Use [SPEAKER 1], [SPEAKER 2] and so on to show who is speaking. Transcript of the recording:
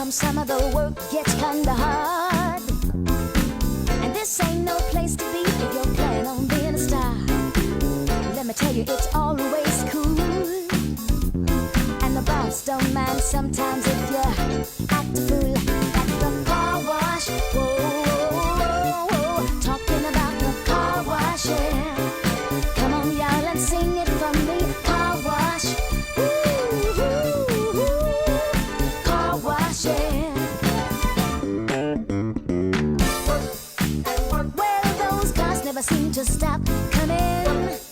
[SPEAKER 1] Sometimes some of the work gets kinda hard, and this ain't no place to be if you're planning on being a star. Let me tell you, it's always cool, and the boss don't mind sometimes if you act a fool at the car wash. Whoa, talking about the car wash, yeah. Come on, y'all, and sing it from me. Car wash, car wash, yeah. Well, those cars never seem to stop coming.